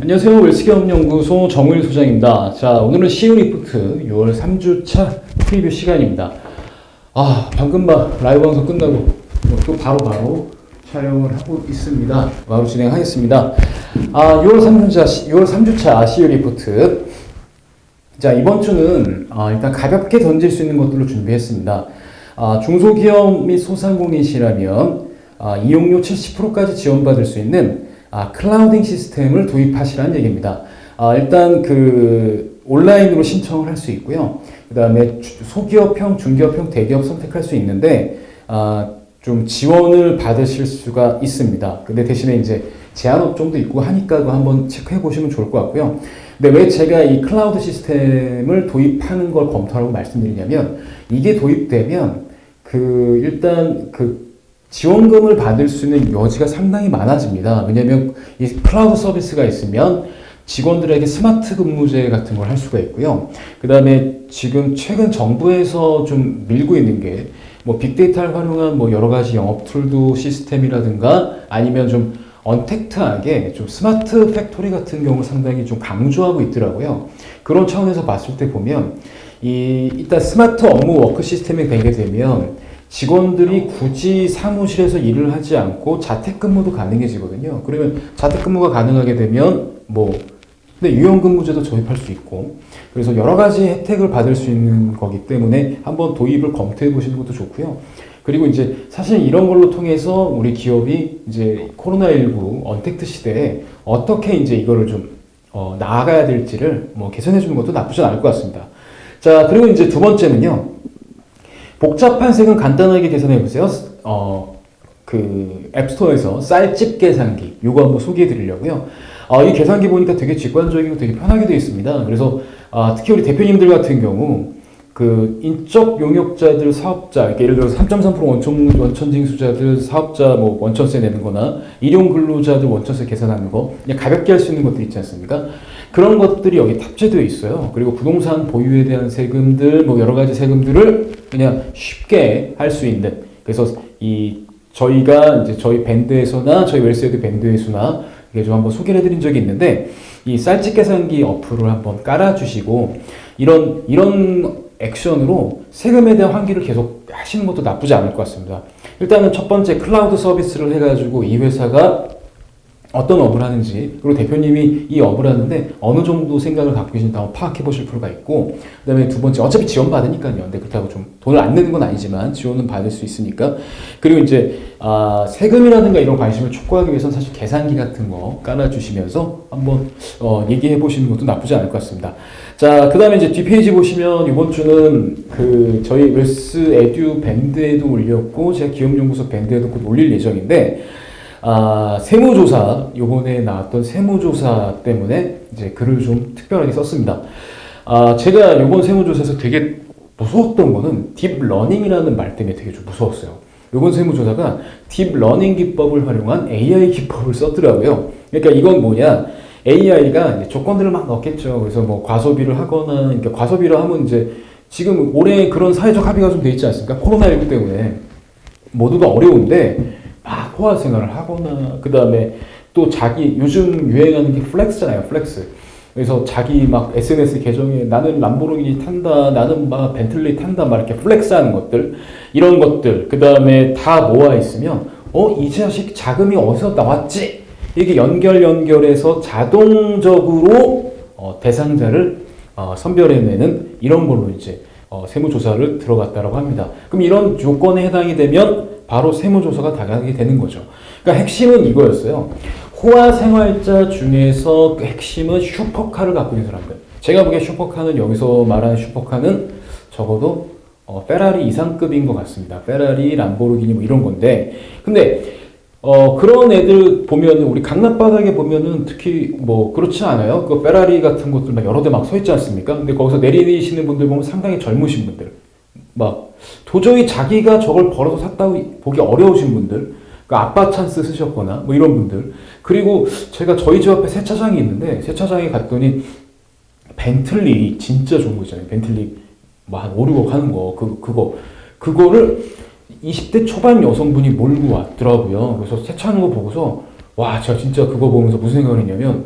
안녕하세요. 웰스경연구소 정우일 소장입니다. 자, 오늘은 시우 리포트 6월 3주차 프리뷰 시간입니다. 방금 라이브 방송 끝나고 또 바로 촬영을 하고 있습니다. 바로 진행하겠습니다. 6월 3주차 시우 리포트. 자, 이번 주는 일단 가볍게 던질 수 있는 것들로 준비했습니다. 중소기업 및 소상공인이시라면 이용료 70%까지 지원받을 수 있는 클라우딩 시스템을 도입하시라는 얘기입니다. 일단 온라인으로 신청을 할 수 있고요. 그 다음에 소기업형, 중기업형, 대기업 선택할 수 있는데 좀 지원을 받으실 수가 있습니다. 근데 대신에 이제 제한 업종도 있고 하니까 한번 체크해 보시면 좋을 것 같고요. 근데 왜 제가 이 클라우드 시스템을 도입하는 걸 검토하라고 말씀드리냐면, 이게 도입되면 일단 지원금을 받을 수 있는 여지가 상당히 많아집니다. 왜냐하면 이 클라우드 서비스가 있으면 직원들에게 스마트 근무제 같은 걸 할 수가 있고요. 그 다음에 지금 최근 정부에서 좀 밀고 있는 게 빅데이터를 활용한 여러 가지 영업 툴도 시스템이라든가 아니면 좀 언택트하게 좀 스마트 팩토리 같은 경우 상당히 좀 강조하고 있더라고요. 그런 차원에서 봤을 때 보면 일단 스마트 업무 워크 시스템이 되게 되면 직원들이 굳이 사무실에서 일을 하지 않고 자택근무도 가능해지거든요. 그러면 자택근무가 가능하게 되면 근데 유연근무제도 도입할 수 있고, 그래서 여러 가지 혜택을 받을 수 있는 거기 때문에 한번 도입을 검토해 보시는 것도 좋고요. 그리고 이제 사실 이런 걸로 통해서 우리 기업이 이제 코로나19 언택트 시대에 어떻게 이제 이거를 좀 나아가야 될지를 개선해 주는 것도 나쁘지 않을 것 같습니다. 자, 그리고 이제 두 번째는요. 복잡한 세금 간단하게 계산해 보세요. 앱스토어에서 쌀집 계산기, 요거 한번 소개해 드리려고요. 이 계산기 보니까 되게 직관적이고 되게 편하게 되어 있습니다. 그래서 특히 우리 대표님들 같은 경우 인적 용역자들, 사업자, 이렇게 예를 들어서 3.3% 원천징수자들, 사업자 원천세 내는 거나 일용 근로자들 원천세 계산하는 거, 그냥 가볍게 할 수 있는 것들 있지 않습니까? 그런 것들이 여기 탑재되어 있어요. 그리고 부동산 보유에 대한 세금들, 여러 가지 세금들을 그냥 쉽게 할 수 있는, 그래서 저희가 이제 저희 밴드에서나 저희 웰스에드 밴드에서나 이게 좀 한번 소개를 해드린 적이 있는데, 이 쌀집 계산기 어플을 한번 깔아주시고 이런 액션으로 세금에 대한 환기를 계속 하시는 것도 나쁘지 않을 것 같습니다. 일단은 첫 번째 클라우드 서비스를 해가지고 이 회사가 어떤 업을 하는지, 그리고 대표님이 이 업을 하는데 어느 정도 생각을 갖고 계신지 한번 파악해 보실 필요가 있고, 그 다음에 두 번째, 어차피 지원 받으니까요. 근데 그렇다고 좀 돈을 안 내는 건 아니지만 지원은 받을 수 있으니까. 그리고 이제 세금이라든가 이런 관심을 촉구하기 위해서는 사실 계산기 같은 거 깔아주시면서 한번 얘기해 보시는 것도 나쁘지 않을 것 같습니다. 자, 그 다음에 이제 뒷페이지 보시면 이번 주는 저희 웰스 에듀 밴드에도 올렸고, 제가 기업연구소 밴드에도 곧 올릴 예정인데, 세무조사, 요번에 나왔던 세무조사 때문에 이제 글을 좀 특별하게 썼습니다. 제가 요번 세무조사에서 되게 무서웠던 거는 딥러닝이라는 말 때문에 되게 좀 무서웠어요. 요번 세무조사가 딥러닝 기법을 활용한 AI 기법을 썼더라고요. 그러니까 이건 뭐냐, AI가 이제 조건들을 막 넣겠죠. 그래서 과소비를 하거나, 그러니까 과소비를 하면 이제 지금 올해 그런 사회적 합의가 좀 돼 있지 않습니까? 코로나19 때문에 모두가 어려운데 막 호화 생활을 하거나, 그 다음에 또 요즘 유행하는 게 플렉스잖아요, 플렉스. 그래서 자기 SNS 계정에 나는 람보르기니 탄다, 나는 벤틀리 탄다, 이렇게 플렉스 하는 것들, 이런 것들, 그 다음에 다 모아 있으면, 이 자식 자금이 어디서 나왔지? 이게 연결해서 자동적으로 대상자를 선별해내는 이런 걸로 이제 세무조사를 들어갔다라고 합니다. 그럼 이런 조건에 해당이 되면 바로 세무조사가 다가게 되는 거죠. 그러니까 핵심은 이거였어요. 호화 생활자 중에서 핵심은 슈퍼카를 갖고 있는 사람들. 제가 보기에 슈퍼카는, 여기서 말하는 슈퍼카는 적어도 페라리 이상급인 것 같습니다. 페라리, 람보르기니 이런 건데, 근데 그런 애들 보면은, 우리 강남바닥에 보면은 특히 그렇지 않아요? 페라리 같은 것들 여러 대 서 있지 않습니까? 근데 거기서 내리시는 분들 보면 상당히 젊으신 분들, 도저히 자기가 저걸 벌어서 샀다고 보기 어려우신 분들, 아빠 찬스 쓰셨거나 이런 분들. 그리고 제가 저희 집 앞에 세차장이 있는데, 세차장에 갔더니 벤틀리 진짜 좋은 거 있잖아요. 벤틀리 한 5, 6억 하는 거, 그거를 20대 초반 여성분이 몰고 왔더라고요. 그래서 세차하는 거 보고서 제가 진짜 그거 보면서 무슨 생각을 했냐면,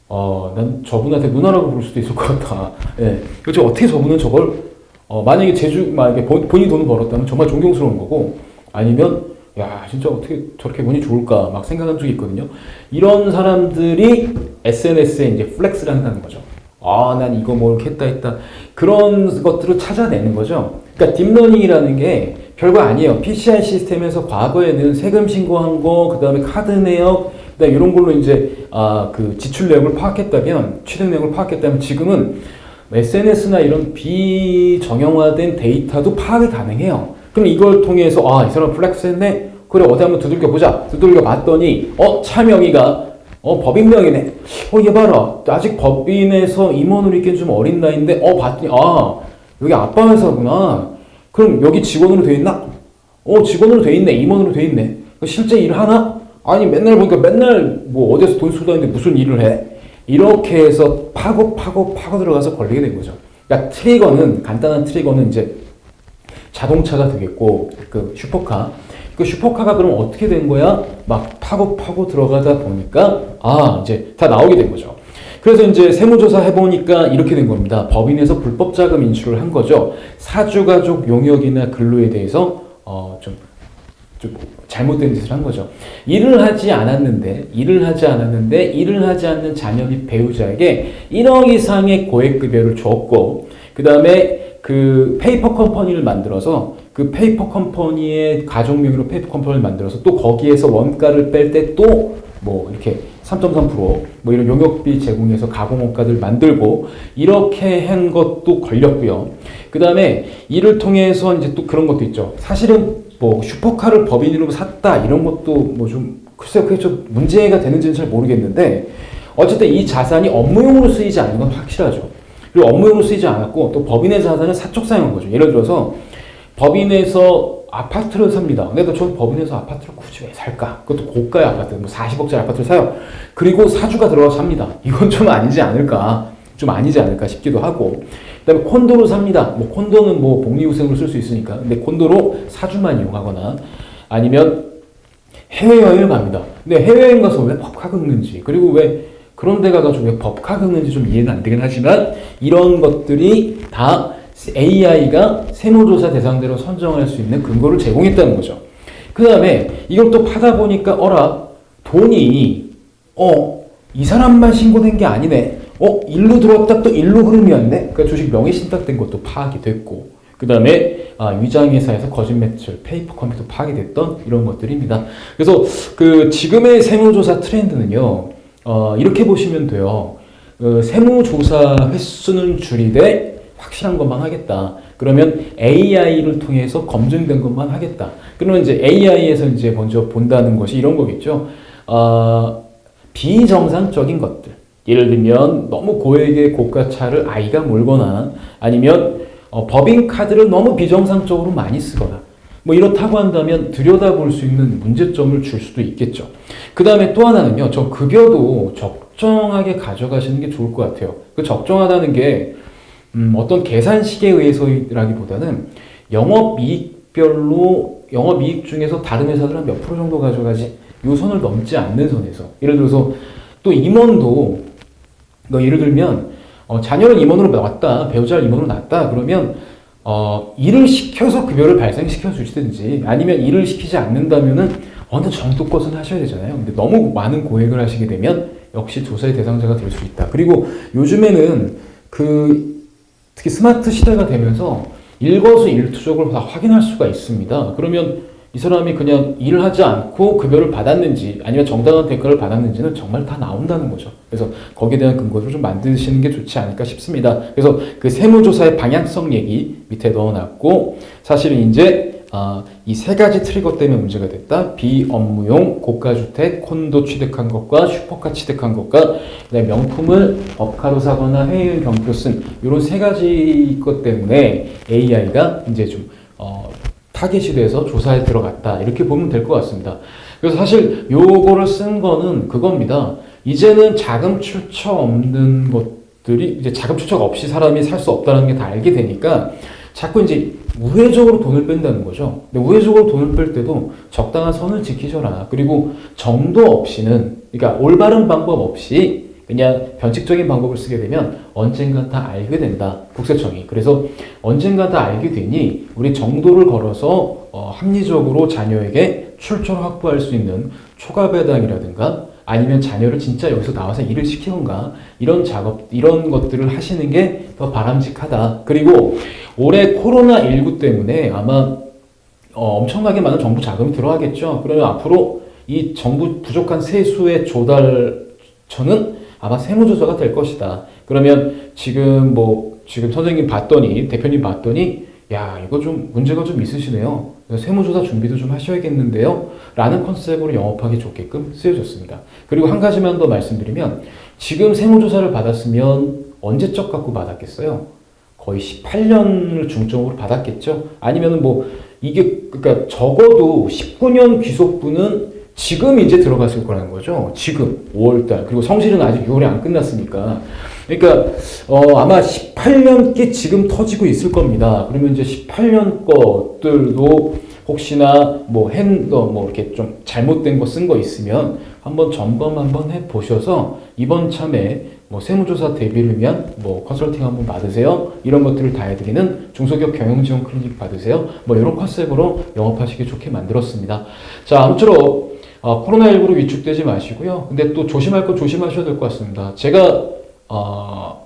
난 저분한테 누나라고 부를 수도 있을 것 같아. 예. 그렇죠. 어떻게 저분은 저걸, 만약에 만약에 본인이 돈을 벌었다면 정말 존경스러운 거고, 아니면, 야, 진짜 어떻게 저렇게 운이 좋을까, 막 생각한 적이 있거든요. 이런 사람들이 SNS에 이제 플렉스를 한다는 거죠. 난 이거 뭐 이렇게 했다. 그런 것들을 찾아내는 거죠. 그러니까 딥러닝이라는 게 별거 아니에요. PCI 시스템에서 과거에는 세금 신고한 거, 그 다음에 카드 내역, 그다음에 이런 걸로 이제 그 지출 내역을 파악했다면, 취득 내역을 파악했다면 지금은 SNS나 이런 비정형화된 데이터도 파악이 가능해요. 그럼 이걸 통해서 이 사람 플렉스했네. 그래 어디 한번 두들겨 보자. 두들겨 봤더니 차명의가 법인명이네. 얘 봐라. 아직 법인에서 임원으로 있기엔 좀 어린 나이인데 봤더니 여기 아빠 회사구나. 그럼 여기 직원으로 돼 있나? 직원으로 돼 있네. 임원으로 돼 있네. 실제 일 하나? 아니 맨날 보니까 맨날 뭐 어디서 돈 쓰고 다니는데 무슨 일을 해? 이렇게 해서 파고 들어가서 걸리게 된 거죠. 그러니까 간단한 트리거는 이제 자동차가 되겠고, 그 슈퍼카. 그 슈퍼카가 그럼 어떻게 된 거야? 막 파고 들어가다 보니까, 이제 다 나오게 된 거죠. 그래서 이제 세무조사 해보니까 이렇게 된 겁니다. 법인에서 불법 자금 인출을 한 거죠. 사주가족 용역이나 근로에 대해서, 좀 잘못된 짓을 한 거죠. 일을 하지 않았는데 일을 하지 않는 자녀 및 배우자에게 1억 이상의 고액급여를 줬고, 그 다음에 그 페이퍼 컴퍼니를 만들어서 그 페이퍼 컴퍼니의 가족 명의로 페이퍼 컴퍼니를 만들어서 또 거기에서 원가를 뺄 때 또 뭐 이렇게 3.3% 뭐 이런 용역비 제공해서 가공원가들 만들고 이렇게 한 것도 걸렸고요. 그 다음에 이를 통해서 이제 또 그런 것도 있죠. 사실은 뭐 슈퍼카를 법인으로 샀다 이런 것도 뭐 좀 글쎄요, 그게 좀 문제가 되는지는 잘 모르겠는데 어쨌든 이 자산이 업무용으로 쓰이지 않는 건 확실하죠. 그리고 업무용으로 쓰이지 않았고 또 법인의 자산을 사적 사용한 거죠. 예를 들어서 법인에서 아파트를 삽니다. 근데 저 법인에서 아파트를 굳이 왜 살까? 그것도 고가의 아파트, 뭐 40억짜리 아파트를 사요. 그리고 사주가 들어가서 삽니다. 이건 좀 아니지 않을까? 싶기도 하고. 그 다음에 콘도로 삽니다. 뭐 콘도는 뭐 복리후생으로 쓸 수 있으니까. 근데 콘도로 사주만 이용하거나 아니면 해외여행을 갑니다. 근데 해외여행 가서 왜 법카 긁는지, 그리고 왜 그런 데 가가지고 왜 법카 긁는지 좀 이해는 안 되긴 하지만 이런 것들이 다 AI가 세무조사 대상자로 선정할 수 있는 근거를 제공했다는 거죠. 그 다음에 이걸 또 파다 보니까 돈이 이 사람만 신고된 게 아니네. 일로 들어왔다 또 일로 흐름이었네. 그러니까 주식 명의신탁된 것도 파악이 됐고, 그 다음에 위장회사에서 거짓 매출, 페이퍼 컴퓨터 파악이 됐던 이런 것들입니다. 그래서 그 지금의 세무조사 트렌드는요, 이렇게 보시면 돼요. 세무조사 횟수는 줄이되 확실한 것만 하겠다. 그러면 AI를 통해서 검증된 것만 하겠다. 그러면 이제 AI에서 이제 먼저 본다는 것이 이런 거겠죠. 비정상적인 것들. 예를 들면 너무 고액의 고가차를 아이가 몰거나 아니면 법인카드를 너무 비정상적으로 많이 쓰거나 뭐 이렇다고 한다면 들여다볼 수 있는 문제점을 줄 수도 있겠죠. 그 다음에 또 하나는요. 저 급여도 적정하게 가져가시는 게 좋을 것 같아요. 그 적정하다는 게 어떤 계산식에 의해서라기보다는 영업이익별로 영업이익 중에서 다른 회사들은 몇 프로 정도 가져가지 요 선을 넘지 않는 선에서 예를 들어서 또 임원도 예를 들면 자녀를 임원으로 낳았다 배우자를 임원으로 낳았다 그러면 일을 시켜서 급여를 발생시켜 주시든지 아니면 일을 시키지 않는다면은 어느 정도껏은 하셔야 되잖아요. 근데 너무 많은 고액을 하시게 되면 역시 조사의 대상자가 될 수 있다. 그리고 요즘에는 특히 스마트 시대가 되면서 일거수일투족을 다 확인할 수가 있습니다. 그러면 이 사람이 그냥 일을 하지 않고 급여를 받았는지 아니면 정당한 대가를 받았는지는 정말 다 나온다는 거죠. 그래서 거기에 대한 근거를 좀 만드시는 게 좋지 않을까 싶습니다. 그래서 그 세무조사의 방향성 얘기 밑에 넣어놨고 사실은 이제 이 세 가지 트리거 때문에 문제가 됐다. 비업무용, 고가주택, 콘도 취득한 것과 슈퍼카 취득한 것과 그다음에 명품을 법카로 사거나 해외여행 경비로 쓴 이런 세 가지 것 때문에 AI가 이제 좀 타겟이 돼서 조사에 들어갔다. 이렇게 보면 될 것 같습니다. 그래서 사실 요거를 쓴 거는 그겁니다. 이제는 자금 출처 없는 것들이 이제 자금 출처가 없이 사람이 살 수 없다는 게 다 알게 되니까 자꾸 이제 우회적으로 돈을 뺀다는 거죠. 근데 우회적으로 돈을 뺄 때도 적당한 선을 지키셔라. 그리고 정도 없이는, 그러니까 올바른 방법 없이 그냥 변칙적인 방법을 쓰게 되면 언젠간 다 알게 된다. 국세청이. 그래서 언젠간 다 알게 되니 우리 정도를 걸어서 합리적으로 자녀에게 출처를 확보할 수 있는 초과 배당이라든가 아니면 자녀를 진짜 여기서 나와서 일을 시키던가 이런 작업, 이런 것들을 하시는 게 더 바람직하다. 그리고 올해 코로나19 때문에 아마 엄청나게 많은 정부 자금이 들어가겠죠. 그러면 앞으로 이 정부 부족한 세수의 조달처는 아마 세무조사가 될 것이다. 그러면 지금 지금 선생님 봤더니, 대표님 봤더니, 야, 이거 좀 문제가 좀 있으시네요. 그래서 세무조사 준비도 좀 하셔야겠는데요. 라는 컨셉으로 영업하기 좋게끔 쓰여졌습니다. 그리고 한 가지만 더 말씀드리면, 지금 세무조사를 받았으면 언제적 갖고 받았겠어요? 거의 18년을 중점으로 받았겠죠? 아니면은 이게, 그러니까 적어도 19년 귀속분은 지금 이제 들어갔을 거라는 거죠. 지금 5월달. 그리고 성실은 아직 6월에 안 끝났으니까. 그러니까 아마 18년께 지금 터지고 있을 겁니다. 그러면 이제 18년 것들도 혹시나 이렇게 좀 잘못된 거 쓴 거 있으면 한번 점검 한번 해 보셔서 이번 참에 세무조사 대비를 위한 컨설팅 한번 받으세요. 이런 것들을 다 해드리는 중소기업 경영지원 클리닉 받으세요. 이런 컨셉으로 영업하시기 좋게 만들었습니다. 자, 아무쪼록 코로나19로 위축되지 마시고요. 근데 또 조심할 거 조심하셔야 될 것 같습니다.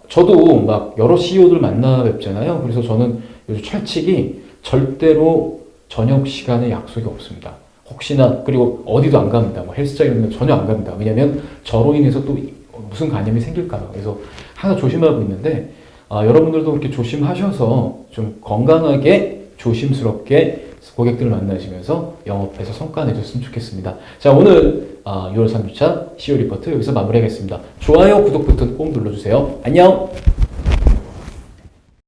저도 막 여러 CEO들 만나 뵙잖아요. 그래서 저는 요즘 철칙이 절대로 저녁 시간에 약속이 없습니다. 혹시나, 그리고 어디도 안 갑니다. 헬스장 이런 데 전혀 안 갑니다. 왜냐면 저로 인해서 또 무슨 감염이 생길까봐. 그래서 항상 조심하고 있는데, 여러분들도 그렇게 조심하셔서 좀 건강하게 조심스럽게 고객들을 만나시면서 영업해서 성과 내줬으면 좋겠습니다. 자, 오늘 6월 3주차 CEO 리포트 여기서 마무리하겠습니다. 좋아요, 구독 버튼 꼭 눌러주세요. 안녕!